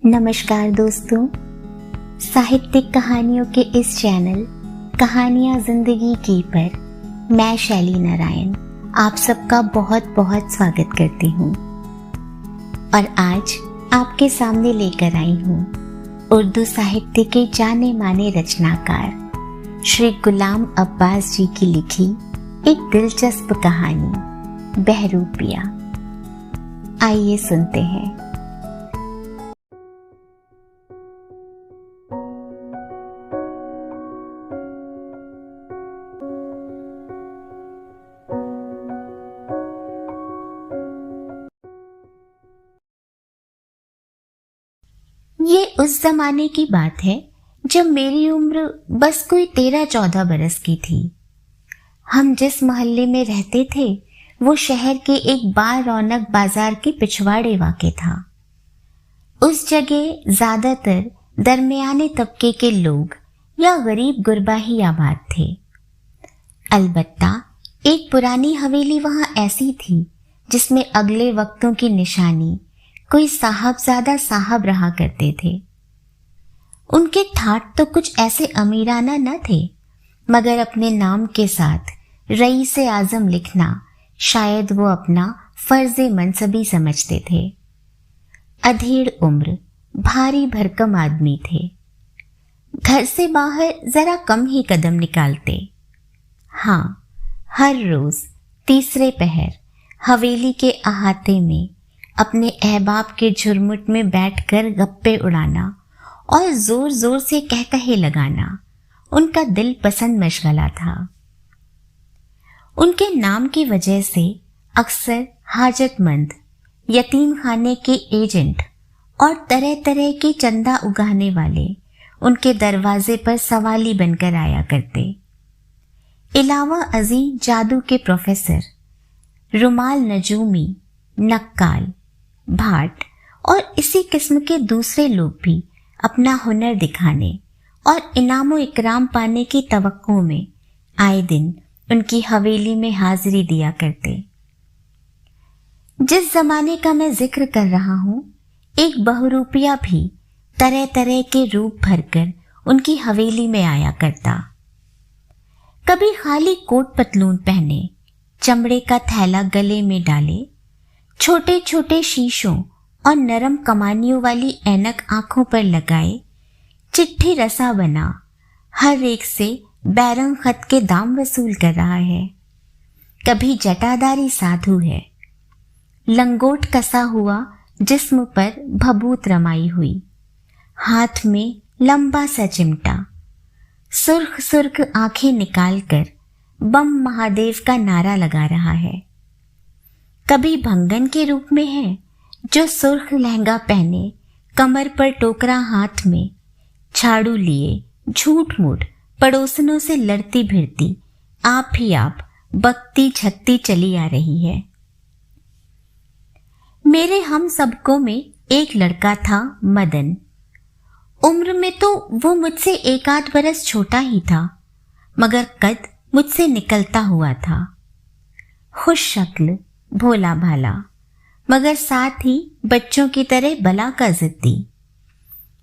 नमस्कार दोस्तों, साहित्यिक कहानियों के इस चैनल कहानियां जिंदगी की पर मैं शैली नारायण आप सबका बहुत बहुत स्वागत करती हूँ। और आज आपके सामने लेकर आई हूँ उर्दू साहित्य के जाने माने रचनाकार श्री गुलाम अब्बास जी की लिखी एक दिलचस्प कहानी बहरूपिया। आइए सुनते हैं। ये उस जमाने की बात है जब मेरी उम्र बस कोई 13-14 बरस की थी। हम जिस मोहल्ले में रहते थे वो शहर के एक बारौनक बाजार के पिछवाड़े वाक़े था। उस जगह ज्यादातर दरमियाने तबके के लोग या गरीब गुरबा ही आबाद थे। अलबत्ता एक पुरानी हवेली वहां ऐसी थी जिसमें अगले वक्तों की निशानी कोई साहबजादा साहब रहा करते थे। उनके ठाट तो कुछ ऐसे अमीराना न थे, मगर अपने नाम के साथ रईसे आजम लिखना शायद वो अपना फर्जे मनसबी समझते थे। अधेड़ उम्र, भारी भरकम आदमी थे। घर से बाहर जरा कम ही कदम निकालते। हाँ, हर रोज तीसरे पहर हवेली के अहाते में अपने अहबाब के झुरमुट में बैठकर गप्पे उड़ाना और जोर जोर से कहकहे लगाना उनका दिल पसंद मशगला था। उनके नाम की वजह से अक्सर हाजतमंद, यतीम खाने के एजेंट और तरह तरह के चंदा उगाने वाले उनके दरवाजे पर सवाली बनकर आया करते। इलावा अजीम जादू के प्रोफेसर, रुमाल नजूमी, नक्काल, भाट और इसी किस्म के दूसरे लोग भी अपना हुनर दिखाने और इनामो इकराम पाने की तवक्को में आए दिन उनकी हवेली में हाजिरी दिया करते। जिस जमाने का मैं जिक्र कर रहा हूं, एक बहरूपिया भी तरह तरह के रूप भरकर उनकी हवेली में आया करता। कभी खाली कोट पतलून पहने, चमड़े का थैला गले में डाले, छोटे छोटे शीशों और नरम कमानियों वाली ऐनक आंखों पर लगाए, चिट्ठी रसा बना हर एक से बैरंग खत के दाम वसूल कर रहा है। कभी जटाधारी साधु है, लंगोट कसा हुआ जिस्म पर भभूत रमाई हुई, हाथ में लंबा सा चिमटा, सुर्ख सुर्ख आंखें निकालकर बम महादेव का नारा लगा रहा है। कभी भंगन के रूप में है जो सुर्ख लहंगा पहने, कमर पर टोकरा हाथ में, झाड़ू लिए झूठ मूठ पड़ोसनों से लड़ती भिड़ती आप ही आप बकती झकती चली आ रही है। मेरे हम सबको में एक लड़का था, मदन। उम्र में तो वो मुझसे 1-8 बरस छोटा ही था, मगर कद मुझसे निकलता हुआ था। खुश शक्ल, भोला भाला, मगर साथ ही बच्चों की तरह बला का जिद्दी।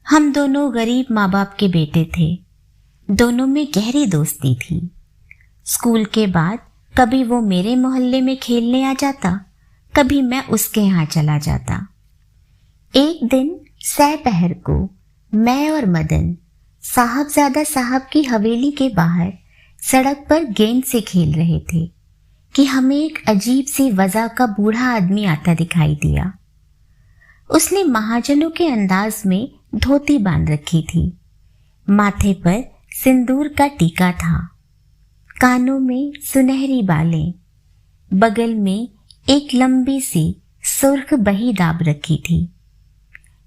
हम दोनों गरीब माँ बाप के बेटे थे। दोनों में गहरी दोस्ती थी। स्कूल के बाद कभी वो मेरे मोहल्ले में खेलने आ जाता, कभी मैं उसके यहाँ चला जाता। एक दिन सहपहर को मैं और मदन साहबजादा साहब की हवेली के बाहर सड़क पर गेंद से खेल रहे थे कि हमें एक अजीब सी वजह का बूढ़ा आदमी आता दिखाई दिया। उसने महाजनों के अंदाज में धोती बांध रखी थी, माथे पर सिंदूर का टीका था, कानों में सुनहरी बालें, बगल में एक लंबी सी सुर्ख बही दाब रखी थी।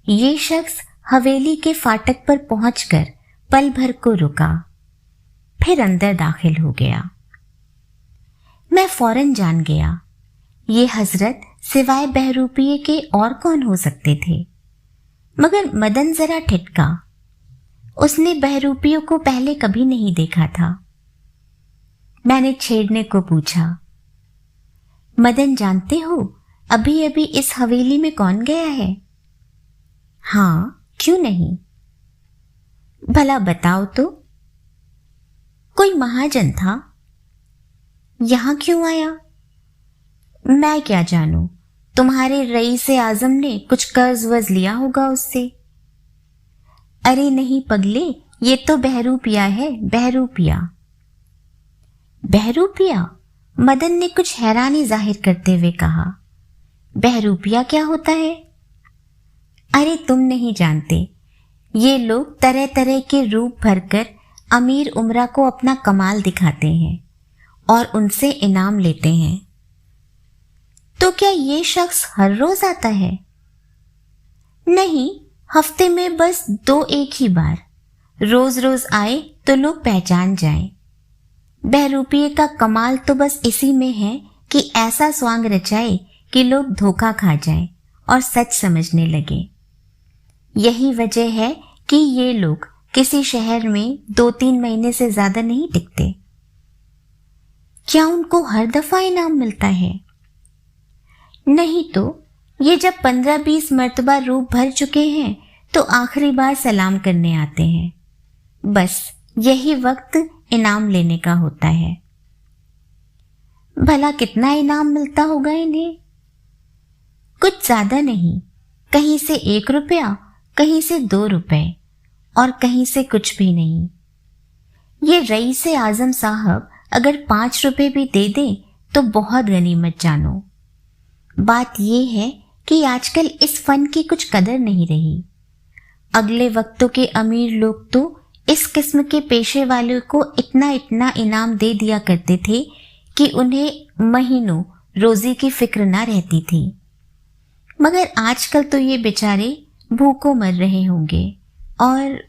ये शख्स हवेली के फाटक पर पहुंचकर पल भर को रुका, फिर अंदर दाखिल हो गया। मैं फौरन जान गया ये हजरत सिवाय बहरूपिये के और कौन हो सकते थे। मगर मदन जरा ठिठका। उसने बहरूपियों को पहले कभी नहीं देखा था। मैंने छेड़ने को पूछा, मदन जानते हो अभी अभी इस हवेली में कौन गया है? हाँ, क्यों नहीं? भला बताओ तो। कोई महाजन था। यहां क्यों आया? मैं क्या जानूं, तुम्हारे रईस-ए आजम ने कुछ कर्ज वर्ज लिया होगा उससे। अरे नहीं पगले, ये तो बहरूपिया है, बहरूपिया। बहरूपिया? मदन ने कुछ हैरानी जाहिर करते हुए कहा। बहरूपिया क्या होता है? अरे तुम नहीं जानते, ये लोग तरह तरह के रूप भरकर अमीर उमरा को अपना कमाल दिखाते हैं और उनसे इनाम लेते हैं। तो क्या ये शख्स हर रोज आता है? नहीं, हफ्ते में बस 2-1 ही बार। रोज रोज आए तो लोग पहचान जाएं। बहरूपिये का कमाल तो बस इसी में है कि ऐसा स्वांग रचाए कि लोग धोखा खा जाएं और सच समझने लगे। यही वजह है कि ये लोग किसी शहर में 2-3 महीने से ज्यादा नहीं टिकते। क्या उनको हर दफा इनाम मिलता है? नहीं तो ये जब 15-20 मर्तबा रूप भर चुके हैं तो आखिरी बार सलाम करने आते हैं। बस यही वक्त इनाम लेने का होता है। भला कितना इनाम मिलता होगा इन्हें? कुछ ज्यादा नहीं, कहीं से 1 रुपया, कहीं से 2 रुपए और कहीं से कुछ भी नहीं। ये रईस-ए आजम साहब अगर 5 रुपए भी दे दें तो बहुत गनीमत जानो। बात यह है कि आजकल इस फन की कुछ कदर नहीं रही। अगले वक्तों के अमीर लोग तो इस किस्म के पेशे वालों को इतना इतना इनाम दे दिया करते थे कि उन्हें महीनों रोजी की फिक्र ना रहती थी। मगर आजकल तो ये बेचारे भूखों मर रहे होंगे। और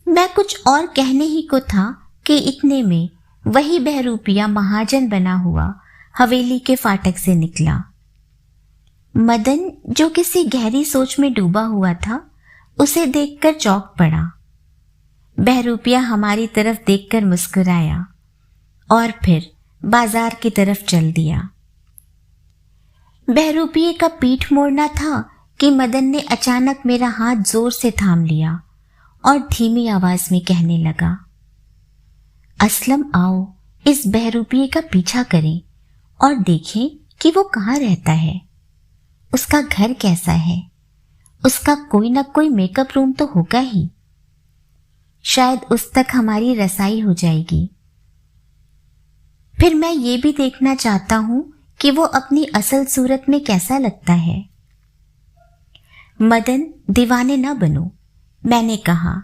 मैं कुछ और कहने ही को था कि इतने में वही बहरूपिया महाजन बना हुआ हवेली के फाटक से निकला। मदन, जो किसी गहरी सोच में डूबा हुआ था, उसे देखकर चौंक पड़ा। बहरूपिया हमारी तरफ देखकर मुस्कुराया और फिर बाजार की तरफ चल दिया। बहरूपिये का पीठ मोड़ना था कि मदन ने अचानक मेरा हाथ जोर से थाम लिया और धीमी आवाज में कहने लगा, असलम आओ इस बहरूपिये का पीछा करें और देखें कि वो कहाँ रहता है, उसका घर कैसा है, उसका कोई ना कोई मेकअप रूम तो होगा ही, शायद उस तक हमारी रसाई हो जाएगी। फिर मैं ये भी देखना चाहता हूं कि वो अपनी असल सूरत में कैसा लगता है। मदन, दीवाने ना बनो, मैंने कहा।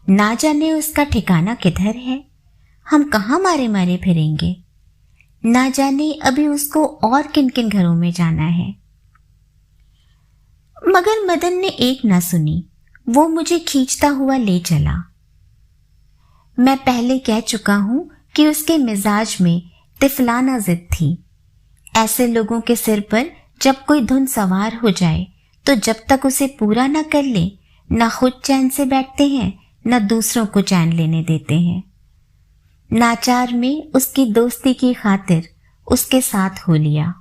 ना जाने उसका ठिकाना किधर है, हम कहाँ मारे मारे फिरेंगे। ना जाने अभी उसको और किन किन घरों में जाना है। मगर मदन ने एक ना सुनी, वो मुझे खींचता हुआ ले चला। मैं पहले कह चुका हूं कि उसके मिजाज में तिफलाना जिद थी। ऐसे लोगों के सिर पर जब कोई धुन सवार हो जाए तो जब तक उसे पूरा न कर ले, न खुद चैन से बैठते हैं न दूसरों को चैन लेने देते हैं। नाचार में उसकी दोस्ती की खातिर उसके साथ हो लिया।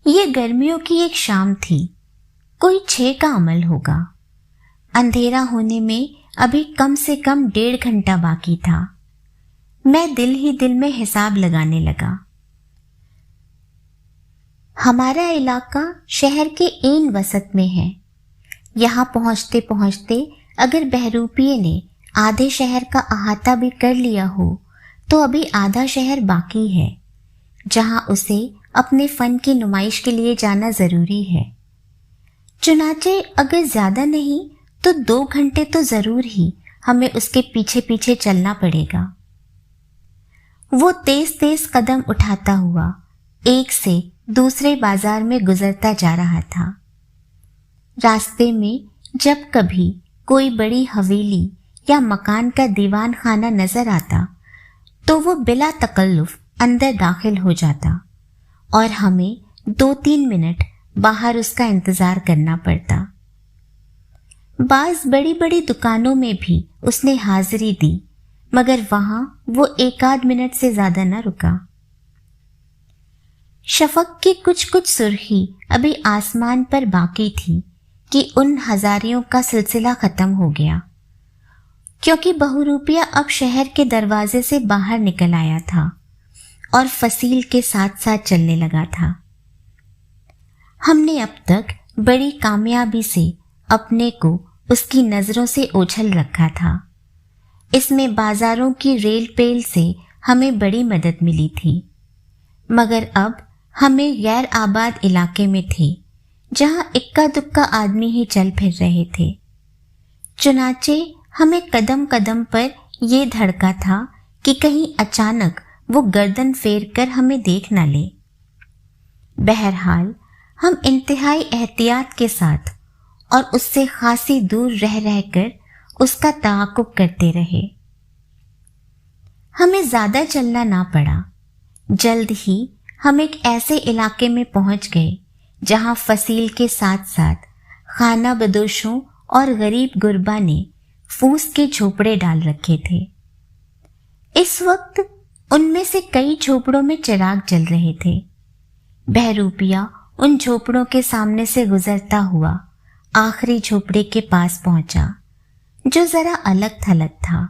ये गर्मियों की एक शाम थी, कोई 6 का अमल होगा। अंधेरा होने में अभी कम से कम 1.5 घंटा बाकी था। मैं दिल ही दिल में हिसाब लगाने लगा। हमारा इलाका शहर के ऐन वसत में है। यहाँ पहुंचते पहुंचते अगर बहरूपिये ने आधे शहर का अहाता भी कर लिया हो तो अभी आधा शहर बाकी है, जहां उसे अपने फन की नुमाइश के लिए जाना जरूरी है। चुनाचे अगर ज्यादा नहीं तो 2 घंटे तो जरूर ही हमें उसके पीछे पीछे चलना पड़ेगा। वो तेज तेज कदम उठाता हुआ एक से दूसरे बाजार में गुजरता जा रहा था। रास्ते में जब कभी कोई बड़ी हवेली या मकान का दीवान खाना नजर आता तो वो बिला तकल्लुफ अंदर दाखिल हो जाता और हमें 2-3 मिनट बाहर उसका इंतजार करना पड़ता। बाज बड़ी बड़ी दुकानों में भी उसने हाजिरी दी, मगर वहां वो 1-8 मिनट से ज्यादा न रुका। शफक की कुछ कुछ सुर्खी अभी आसमान पर बाकी थी कि उन हजारियों का सिलसिला खत्म हो गया, क्योंकि बहुरूपिया अब शहर के दरवाजे से बाहर निकल आया था और फसील के साथ साथ चलने लगा था। हमने अब तक बड़ी कामयाबी से अपने को उसकी नजरों से ओझल रखा था। इसमें बाजारों की रेल पेल से हमें बड़ी मदद मिली थी, मगर अब हमें गैर आबाद इलाके में थे जहां इक्का दुक्का आदमी ही चल फिर रहे थे। चुनाचे हमें कदम कदम पर ये धड़का था कि कहीं अचानक वो गर्दन फेर कर हमें देख न ले। बहरहाल हम इंतहाई एहतियात के साथ और उससे खासी दूर रह रहकर उसका ताक़ुब करते रहे। हमें ज्यादा चलना ना पड़ा। जल्द ही हम एक ऐसे इलाके में पहुंच गए जहां फसील के साथ साथ खाना बदोशों और गरीब गुरबा ने फूस के झोपड़े डाल रखे थे। इस वक्त उनमें से कई झोपड़ों में चिराग जल रहे थे। बहरूपिया उन झोपड़ों के सामने से गुजरता हुआ आखिरी झोपड़े के पास पहुंचा, जो जरा अलग थलग था।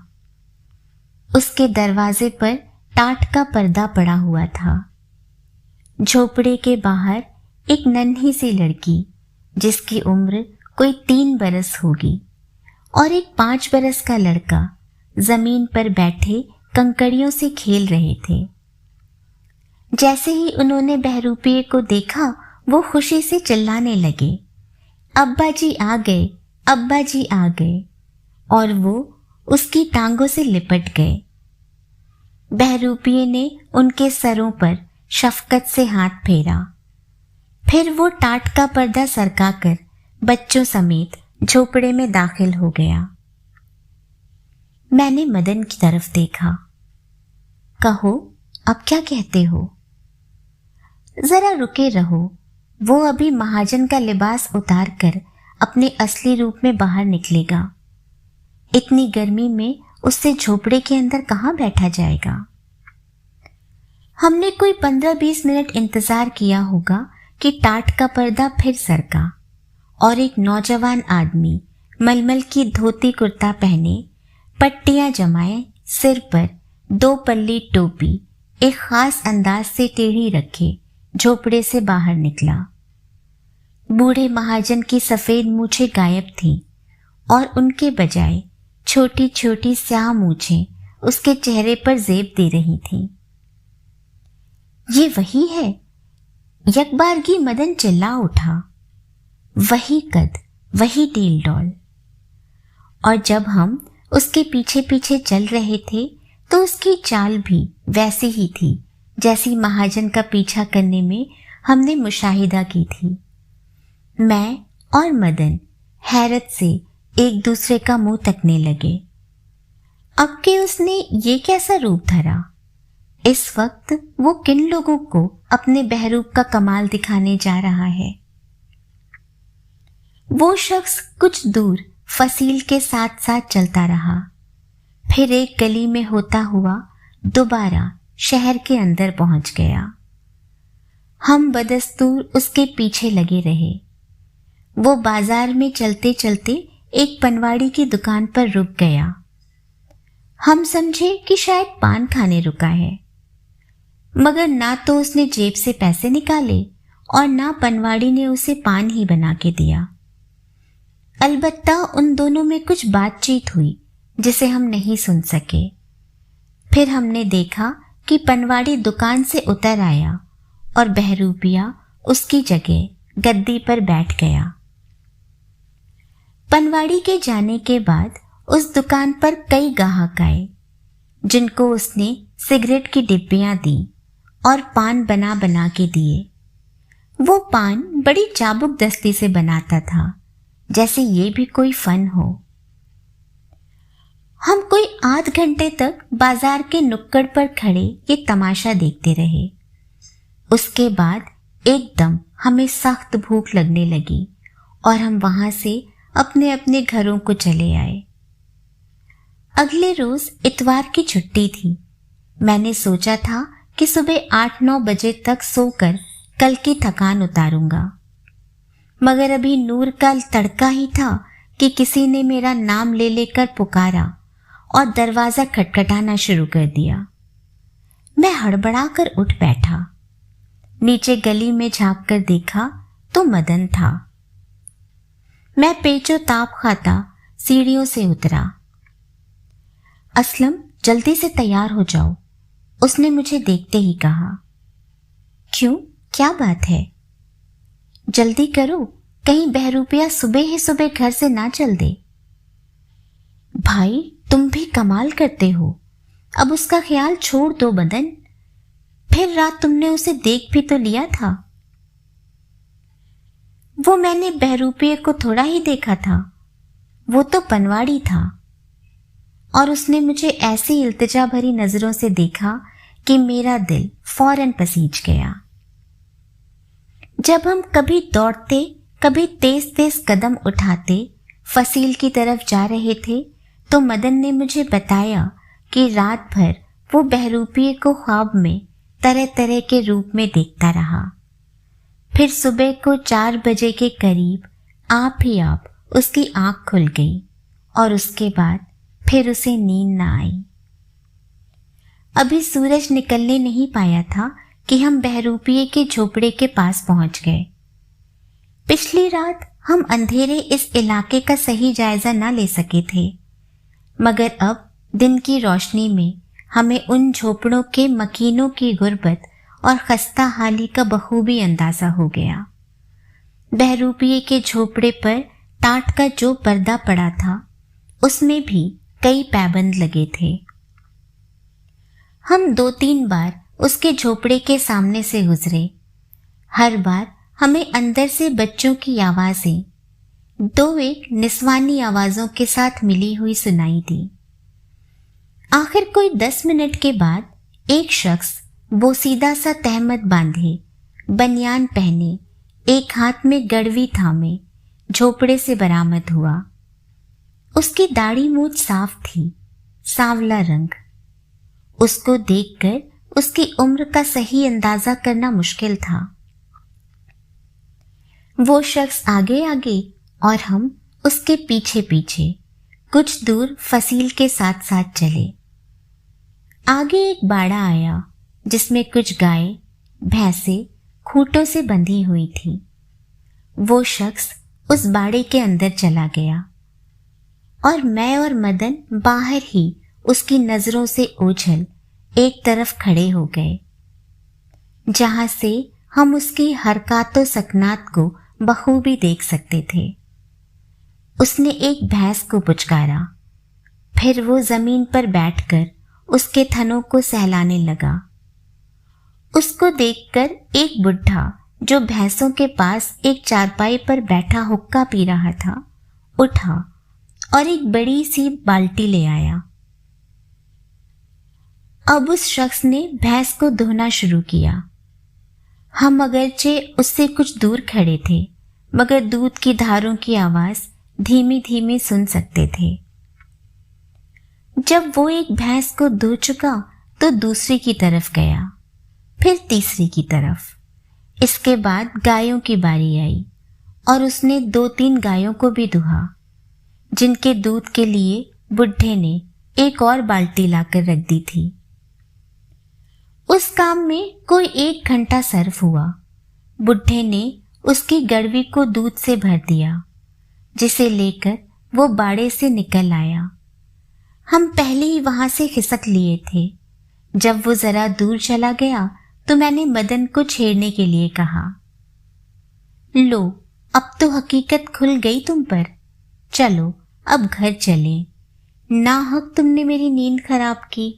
उसके दरवाजे पर टाट का पर्दा पड़ा हुआ था। झोपड़े के बाहर एक नन्ही सी लड़की, जिसकी उम्र कोई 3 बरस होगी, और एक 5 बरस का लड़का जमीन पर बैठे कंकड़ियों से खेल रहे थे। जैसे ही उन्होंने बहरूपिये को देखा, वो खुशी से चिल्लाने लगे, अब्बा जी आ गए, अब्बा जी आ गए, और वो उसकी टांगों से लिपट गए। बहरूपिये ने उनके सरों पर शफकत से हाथ फेरा। फिर वो टाट का पर्दा सरकाकर बच्चों समेत झोपड़े में दाखिल हो गया। मैंने मदन की तरफ देखा। कहो, अब क्या कहते हो? जरा रुके रहो, वो अभी महाजन का लिबास उतार कर अपने असली रूप में बाहर निकलेगा। इतनी गर्मी में उससे झोपड़े के अंदर कहाँ बैठा जाएगा। हमने कोई 15-20 मिनट इंतजार किया होगा कि टाट का पर्दा फिर सरका और एक नौजवान आदमी मलमल की धोती कुर्ता पहने, पट्टियां जमाए, सिर पर 2 पल्ली टोपी एक खास अंदाज से टेढ़ी रखे झोपड़े से बाहर निकला। बूढ़े महाजन की सफेद मूछें गायब थीं और उनके बजाय छोटी छोटी स्याह मूछें उसके चेहरे पर जेब दे रही थीं। ये वही है, यकबारगी मदन चिल्ला उठा। वही कद, वही डील डॉल। और जब हम उसके पीछे पीछे चल रहे थे तो उसकी चाल भी वैसी ही थी जैसी महाजन का पीछा करने में हमने मुशाहिदा की थी। मैं और मदन हैरत से एक दूसरे का मुंह तकने लगे। अब के उसने ये कैसा रूप धरा? इस वक्त वो किन लोगों को अपने बहरूप का कमाल दिखाने जा रहा है? वो शख्स कुछ दूर फसील के साथ साथ चलता रहा, फिर एक गली में होता हुआ दोबारा शहर के अंदर पहुंच गया। हम बदस्तूर उसके पीछे लगे रहे। वो बाजार में चलते चलते एक पनवाड़ी की दुकान पर रुक गया। हम समझे कि शायद पान खाने रुका है, मगर ना तो उसने जेब से पैसे निकाले और ना पनवाड़ी ने उसे पान ही बना के दिया। अलबत्ता उन दोनों में कुछ बातचीत हुई जिसे हम नहीं सुन सके। फिर हमने देखा कि पनवाड़ी दुकान से उतर आया और बहरूपिया उसकी जगह गद्दी पर बैठ गया। पनवाड़ी के जाने के बाद उस दुकान पर कई गाहक आए, जिनको उसने सिगरेट की डिब्बियां दी और पान बना बना के दिए। वो पान बड़ी चाबुक दस्ती से बनाता था, जैसे ये भी कोई फन हो। हम कोई आध घंटे तक बाजार के नुक्कड़ पर खड़े ये तमाशा देखते रहे। उसके बाद एकदम हमें सख्त भूख लगने लगी और हम वहां से अपने अपने घरों को चले आए। अगले रोज इतवार की छुट्टी थी। मैंने सोचा था कि सुबह 8-9 बजे तक सोकर कल की थकान उतारूंगा, मगर अभी नूर का तड़का ही था कि किसी ने मेरा नाम ले लेकर पुकारा और दरवाजा खटखटाना शुरू कर दिया। मैं हड़बड़ाकर उठ बैठा। नीचे गली में झांक कर देखा तो मदन था। मैं पेचो ताप खाता सीढ़ियों से उतरा। असलम, जल्दी से तैयार हो जाओ, उसने मुझे देखते ही कहा। क्यों, क्या बात है? जल्दी करो, कहीं बहरूपिया सुबह ही सुबह घर से ना चल दे। भाई, तुम भी कमाल करते हो। अब उसका ख्याल छोड़ दो मदन, फिर रात तुमने उसे देख भी तो लिया था। वो मैंने बहरूपिये को थोड़ा ही देखा था, वो तो पनवाड़ी था। और उसने मुझे ऐसी इल्तिजा भरी नजरों से देखा कि मेरा दिल फौरन पसीज गया। जब हम कभी दौड़ते कभी तेज तेज कदम उठाते फसील की तरफ जा रहे थे तो मदन ने मुझे बताया कि रात भर वो बहरूपिये को ख्वाब में तरह तरह के रूप में देखता रहा। फिर सुबह को 4 बजे के करीब आप ही आप उसकी आंख खुल गई और उसके बाद फिर उसे नींद न आई। अभी सूरज निकलने नहीं पाया था कि हम बहरूपिये के झोपड़े के पास पहुंच गए। पिछली रात हम अंधेरे इस इलाके का सही जायजा न ले सके थे, मगर अब दिन की रोशनी में हमें उन झोपड़ों के मकीनों की गुर्बत और खस्ता हाली का बखूबी अंदाजा हो गया। बहरूपिये के झोपड़े पर टाट का जो पर्दा पड़ा था उसमें भी कई पैबंद लगे थे। हम 2-3 बार उसके झोपड़े के सामने से गुजरे। हर बार हमें अंदर से बच्चों की आवाजें 2-1 निस्वानी आवाजों के साथ मिली हुई सुनाई दी। आखिर कोई 10 मिनट के बाद एक शख्स बोसीदा सा तहमत बांधे, बनियान पहने, एक हाथ में गड़वी थामे झोपड़े से बरामद हुआ। उसकी दाढ़ी मूंछ साफ थी, सांवला रंग। उसको देखकर उसकी उम्र का सही अंदाजा करना मुश्किल था। वो शख्स आगे आगे और हम उसके पीछे पीछे कुछ दूर फसील के साथ साथ चले। आगे एक बाड़ा आया जिसमें कुछ गाय भैंसे खूंटों से बंधी हुई थी। वो शख्स उस बाड़े के अंदर चला गया और मैं और मदन बाहर ही उसकी नजरों से ओझल एक तरफ खड़े हो गए, जहां से हम उसकी हरकातो सकनात को बखूबी देख सकते थे। उसने एक भैंस को पुचकारा, फिर वो जमीन पर बैठकर उसके थनों को सहलाने लगा। उसको देखकर एक बुढ़ा जो भैंसों के पास एक चारपाई पर बैठा हुक्का पी रहा था, उठा और एक बड़ी सी बाल्टी ले आया। अब उस शख्स ने भैंस को धोना शुरू किया। हम अगरचे उससे कुछ दूर खड़े थे, मगर दूध की धारों की आवाज धीमी धीमी सुन सकते थे। जब वो एक भैंस को धो चुका तो दूसरी की तरफ गया, फिर तीसरी की तरफ। इसके बाद गायों की बारी आई और उसने 2-3 गायों को भी दुहा, जिनके दूध के लिए बुढ़े ने एक और बाल्टी लाकर रख दी थी। उस काम में कोई 1 घंटा सर्फ हुआ। बुढ़े ने उसकी गड़वी को दूध से भर दिया, जिसे लेकर वो बाड़े से निकल आया। हम पहले ही वहां से खिसक लिए थे। जब वो जरा दूर चला गया तो मैंने मदन को छेड़ने के लिए कहा, लो, अब तो हकीकत खुल गई तुम पर। चलो अब घर चलें, नाहक तुमने मेरी नींद खराब की।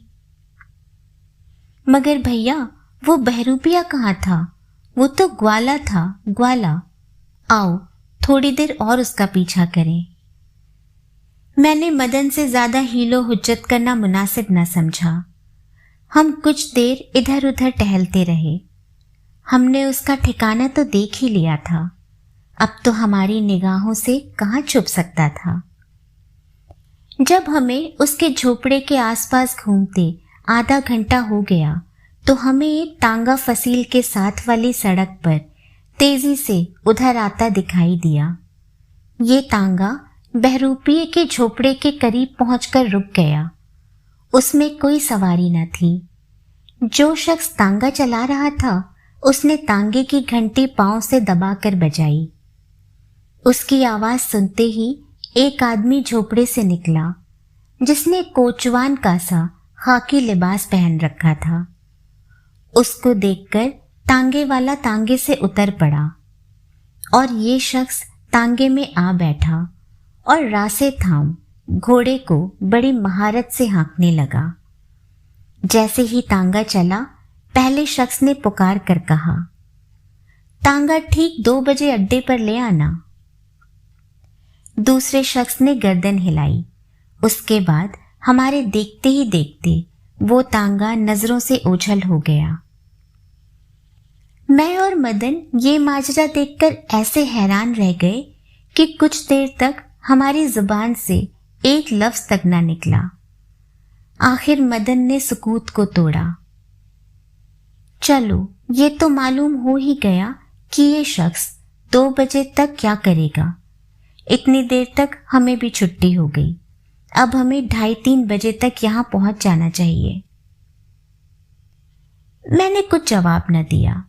मगर भैया, वो बहरूपिया कहाँ था? वो तो ग्वाला था, ग्वाला। आओ थोड़ी देर और उसका पीछा करें। मैंने मदन से ज्यादा हीलो हुज्जत करना मुनासिब न समझा। हम कुछ देर इधर उधर टहलते रहे। हमने उसका ठिकाना तो देख ही लिया था, अब तो हमारी निगाहों से कहाँ छुप सकता था। जब हमें उसके झोपड़े के आसपास घूमते आधा घंटा हो गया तो हमें एक टांगा फसील के साथ वाली सड़क पर तेजी से उधर आता दिखाई दिया। ये तांगा बहरूपिये के झोपड़े के करीब पहुंचकर रुक गया। उसमें कोई सवारी न थी। जो शख्स तांगा चला रहा था उसने तांगे की घंटी पांव से दबाकर बजाई। उसकी आवाज सुनते ही एक आदमी झोपड़े से निकला, जिसने कोचवान का सा खाकी लिबास पहन रखा था। उसको देखकर तांगे वाला तांगे से उतर पड़ा और ये शख्स तांगे में आ बैठा और रासे थाम घोड़े को बड़ी महारत से हाँकने लगा। जैसे ही तांगा चला, पहले शख्स ने पुकार कर कहा, तांगा ठीक 2 बजे अड्डे पर ले आना। दूसरे शख्स ने गर्दन हिलाई। उसके बाद हमारे देखते ही देखते वो तांगा नजरों से ओझल हो गया। मैं और मदन ये माजरा देखकर ऐसे हैरान रह गए कि कुछ देर तक हमारी जुबान से एक लफ्ज तक ना निकला। आखिर मदन ने सुकूत को तोड़ा। चलो, ये तो मालूम हो ही गया कि ये शख्स 2 बजे तक क्या करेगा। इतनी देर तक हमें भी छुट्टी हो गई। अब हमें 2:30-3 बजे तक यहां पहुंच जाना चाहिए। मैंने कुछ जवाब न दिया।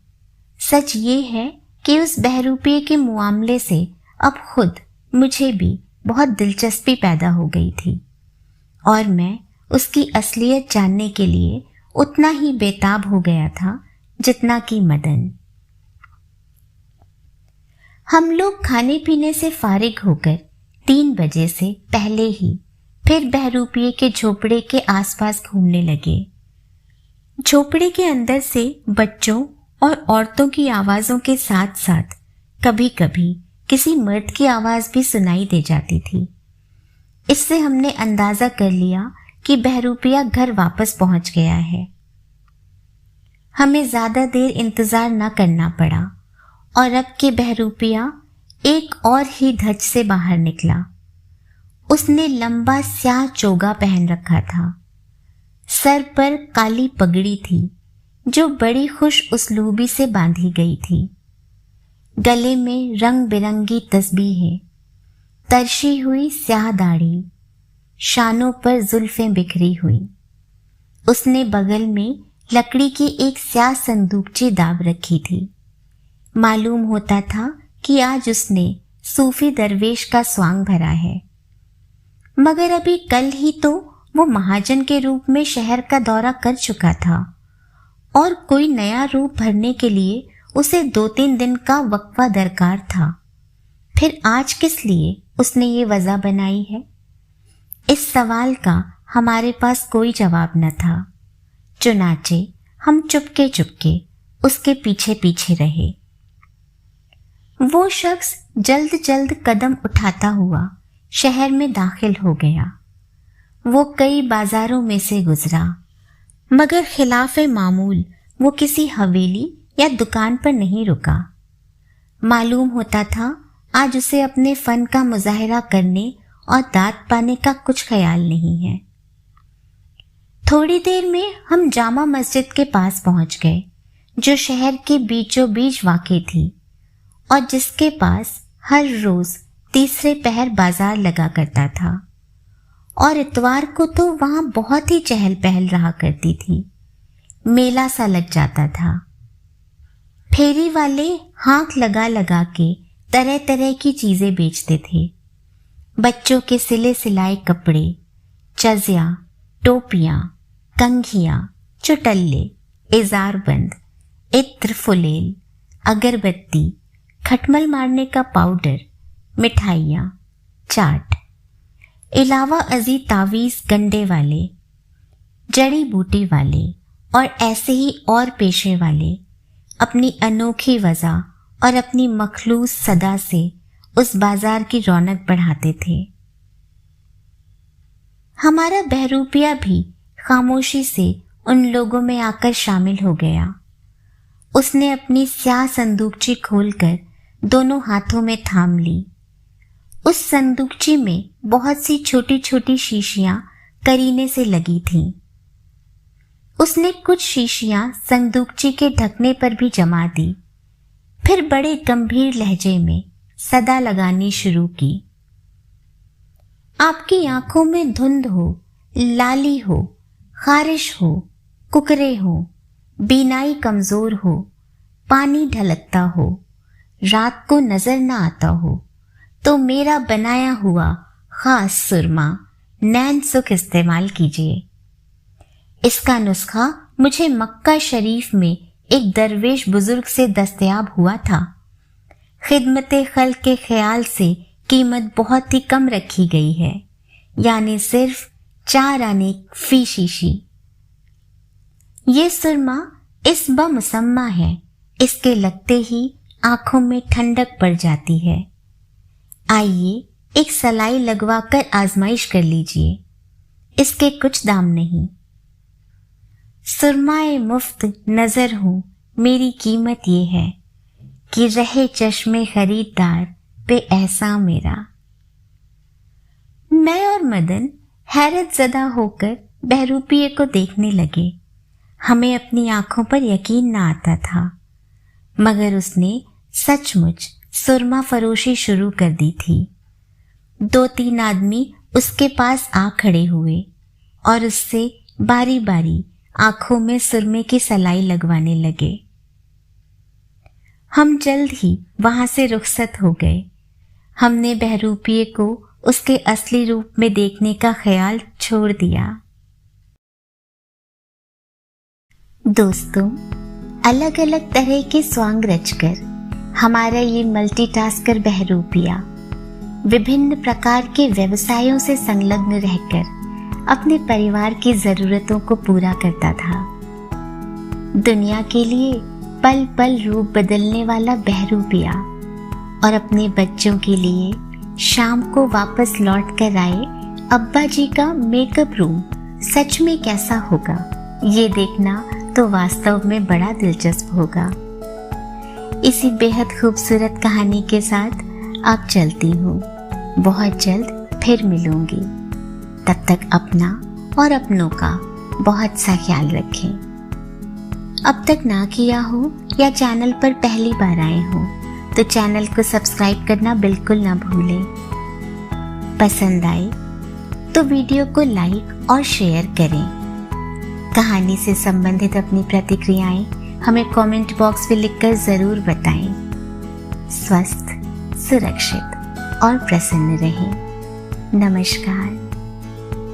सच ये है कि उस बहरूपिये के मुआमले से अब खुद मुझे भी बहुत दिलचस्पी पैदा हो गई थी और मैं उसकी असलियत जानने के लिए उतना ही बेताब हो गया था जितना कि मदन। हम लोग खाने पीने से फारिग होकर 3 बजे से पहले ही फिर बहरूपिये के झोपड़े के आसपास घूमने लगे। झोपड़े के अंदर से बच्चों और औरतों की आवाजों के साथ साथ कभी कभी किसी मर्द की आवाज भी सुनाई दे जाती थी। इससे हमने अंदाजा कर लिया कि बहरूपिया घर वापस पहुंच गया है। हमें ज्यादा देर इंतजार न करना पड़ा और अब के बहरूपिया एक और ही धज से बाहर निकला। उसने लंबा स्याह चोगा पहन रखा था। सर पर काली पगड़ी थी जो बड़ी खुश उसलूबी से बांधी गई थी। गले में रंग बिरंगी तस्बीहें, तरशी हुई स्याह दाढ़ी, शानों पर जुल्फें बिखरी हुई। उसने बगल में लकड़ी की एक स्याह संदूकची दाब रखी थी। मालूम होता था कि आज उसने सूफी दरवेश का स्वांग भरा है। मगर अभी कल ही तो वो महाजन के रूप में शहर का दौरा कर चुका था और कोई नया रूप भरने के लिए उसे 2-3 दिन का वक्फा दरकार था। फिर आज किस लिए उसने ये वजह बनाई है? इस सवाल का हमारे पास कोई जवाब न था। चुनाचे हम चुपके चुपके उसके पीछे पीछे रहे। वो शख्स जल्द जल्द कदम उठाता हुआ शहर में दाखिल हो गया। वो कई बाजारों में से गुजरा, मगर खिलाफे मामूल वो किसी हवेली या दुकान पर नहीं रुका। मालूम होता था आज उसे अपने फन का मुजाहिरा करने और दाद पाने का कुछ ख्याल नहीं है। थोड़ी देर में हम जामा मस्जिद के पास पहुंच गए, जो शहर के बीचों बीच वाक़ई थी और जिसके पास हर रोज तीसरे पहर बाजार लगा करता था और इतवार को तो वहां बहुत ही चहल पहल रहा करती थी। मेला सा लग जाता था। फेरी वाले हाथ लगा लगा के तरह तरह की चीजें बेचते थे। बच्चों के सिले सिलाए कपड़े, चज़िया, टोपियां, कंघियां, चुटल्ले, इजारबंद, इत्र फुलेल, अगरबत्ती, खटमल मारने का पाउडर, मिठाइयाँ, चाट, इलावा अजी तावीज़ गंडे वाले, जड़ी बूटी वाले और ऐसे ही और पेशे वाले अपनी अनोखी वजह और अपनी मखलूस सदा से उस बाजार की रौनक बढ़ाते थे। हमारा बहरूपिया भी खामोशी से उन लोगों में आकर शामिल हो गया। उसने अपनी स्याह संदूकची खोलकर दोनों हाथों में थाम ली। उस संदूकची में बहुत सी छोटी छोटी शीशियां करीने से लगी थीं। उसने कुछ शीशियां संदूकची के ढकने पर भी जमा दी। फिर बड़े गंभीर लहजे में सदा लगानी शुरू की। आपकी आंखों में धुंध हो, लाली हो, खारिश हो, कुकरे हो, बीनाई कमजोर हो, पानी ढलकता हो, रात को नजर न आता हो, तो मेरा बनाया हुआ खास सुरमा नैन सुख इस्तेमाल कीजिए। इसका नुस्खा मुझे मक्का शरीफ में एक दरवेश बुजुर्ग से दस्तयाब हुआ था। खिदमते खल के ख्याल से कीमत बहुत ही कम रखी गई है, यानी सिर्फ 4 आने फी शीशी। ये सुरमा इस बमुसम्मा है, इसके लगते ही आंखों में ठंडक पड़ जाती है। आइए एक सलाई लगवाकर आजमाइश कर लीजिए, इसके कुछ दाम नहीं। सुरमाए मुफ्त नजर हूं, मेरी कीमत ये है कि रहे चश्मे खरीददार पे एहसान मेरा। मैं और मदन हैरत ज़दा होकर बहरूपिये को देखने लगे। हमें अपनी आंखों पर यकीन न आता था, मगर उसने सचमुच सुरमा फरोशी शुरू कर दी थी। 2-3 आदमी उसके पास आ खड़े हुए और उससे बारी बारी आंखों में सुरमे की सलाई लगवाने लगे। हम जल्द ही वहां से रुखसत हो गए। हमने बहरूपिये को उसके असली रूप में देखने का ख्याल छोड़ दिया। दोस्तों, अलग अलग तरह के स्वांग रचकर हमारा ये मल्टीटास्कर बहरूपिया विभिन्न प्रकार के व्यवसायों से संलग्न रहकर अपने परिवार की जरूरतों को पूरा करता था। दुनिया के लिए पल पल रूप बदलने वाला बहरूपिया और अपने बच्चों के लिए शाम को वापस लौट कर आए अब्बा जी का मेकअप रूम सच में कैसा होगा, ये देखना तो वास्तव में बड़ा दिलचस्प होगा। इसी बेहद खूबसूरत कहानी के साथ अब चलती हूँ। बहुत जल्द फिर मिलूंगी। तब तक अपना और अपनों का बहुत सा ख्याल रखें। अब तक ना किया हो या चैनल पर पहली बार आए हो तो चैनल को सब्सक्राइब करना बिल्कुल ना भूलें। पसंद आए तो वीडियो को लाइक और शेयर करें। कहानी से संबंधित अपनी प्रतिक्रियाएं हमें कमेंट बॉक्स में लिखकर जरूर बताएं। स्वस्थ, सुरक्षित और प्रसन्न रहें। नमस्कार।